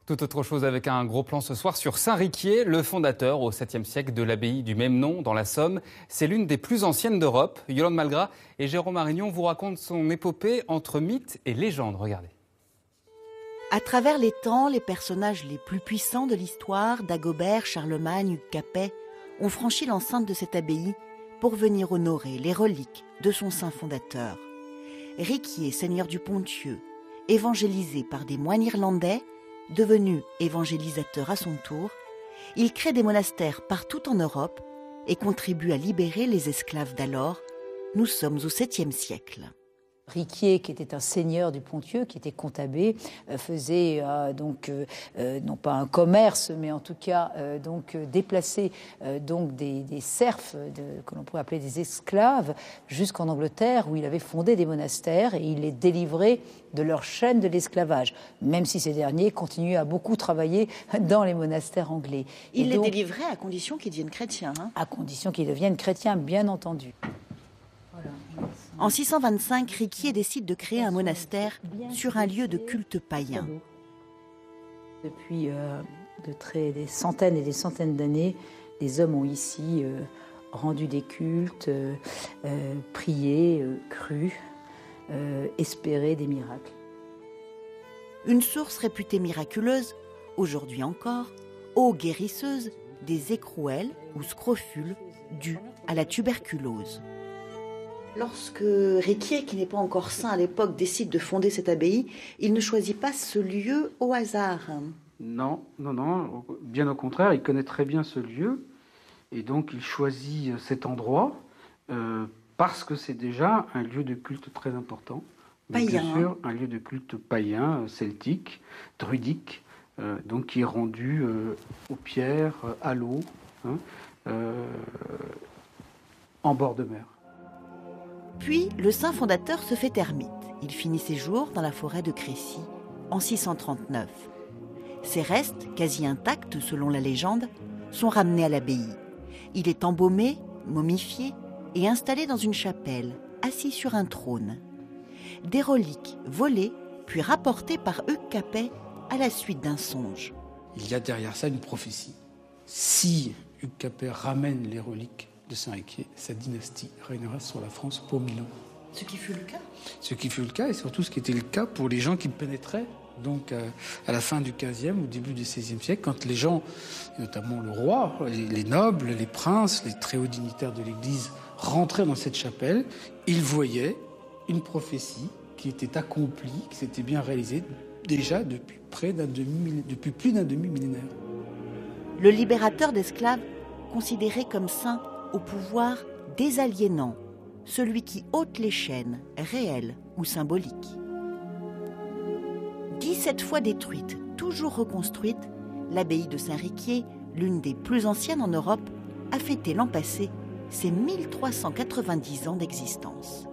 Tout autre chose avec un gros plan ce soir sur Saint-Riquier, le fondateur au 7e siècle de l'abbaye du même nom dans la Somme. C'est l'une des plus anciennes d'Europe. Yolande Malgras et Jérôme Marignon vous racontent son épopée entre mythe et légende. Regardez. À travers les temps, les personnages les plus puissants de l'histoire, Dagobert, Charlemagne, Hugues Capet, ont franchi l'enceinte de cette abbaye pour venir honorer les reliques de son saint fondateur. Riquier, seigneur du Ponthieu, évangélisé par des moines irlandais, devenu évangélisateur à son tour, il crée des monastères partout en Europe et contribue à libérer les esclaves d'alors. Nous sommes au 7e siècle. Riquier, qui était un seigneur du Ponthieu, qui était comptabé, faisait non pas un commerce, mais en tout cas déplacer des serfs que l'on pourrait appeler des esclaves jusqu'en Angleterre, où il avait fondé des monastères et il les délivrait de leur chaîne de l'esclavage, même si ces derniers continuaient à beaucoup travailler dans les monastères anglais. Il les délivrait à condition qu'ils deviennent chrétiens. À condition qu'ils deviennent chrétiens, bien entendu. En 625, Riquier décide de créer un monastère sur un lieu de culte païen. Depuis des centaines et des centaines d'années, les hommes ont ici rendu des cultes, prié, cru, espéré des miracles. Une source réputée miraculeuse, aujourd'hui encore, eau guérisseuse des écrouelles ou scrofules dues à la tuberculose. Lorsque Riquier, qui n'est pas encore saint à l'époque, décide de fonder cette abbaye, il ne choisit pas ce lieu au hasard. Non, bien au contraire, il connaît très bien ce lieu et donc il choisit cet endroit parce que c'est déjà un lieu de culte très important. Païen. Bien sûr, un lieu de culte païen, celtique, druidique, donc qui est rendu aux pierres, à l'eau, en bord de mer. Puis, le saint fondateur se fait ermite. Il finit ses jours dans la forêt de Crécy, en 639. Ses restes, quasi intacts selon la légende, sont ramenés à l'abbaye. Il est embaumé, momifié et installé dans une chapelle, assis sur un trône. Des reliques volées, puis rapportées par Hugues Capet à la suite d'un songe. Il y a derrière ça une prophétie. Si Hugues Capet ramène les reliques de Saint-Riquier, sa dynastie régnera sur la France pour 1000 ans. Ce qui fut le cas. Ce qui fut le cas, et surtout ce qui était le cas pour les gens qui pénétraient, donc à la fin du XVe, au début du XVIe siècle, quand les gens, notamment le roi, les nobles, les princes, les très hauts dignitaires de l'Église, rentraient dans cette chapelle, ils voyaient une prophétie qui était accomplie, qui s'était bien réalisée déjà depuis plus d'un demi-millénaire. Le libérateur d'esclaves, considéré comme saint, au pouvoir désaliénant, celui qui ôte les chaînes, réelles ou symboliques. 17 fois détruite, toujours reconstruite, l'abbaye de Saint-Riquier, l'une des plus anciennes en Europe, a fêté l'an passé ses 1390 ans d'existence.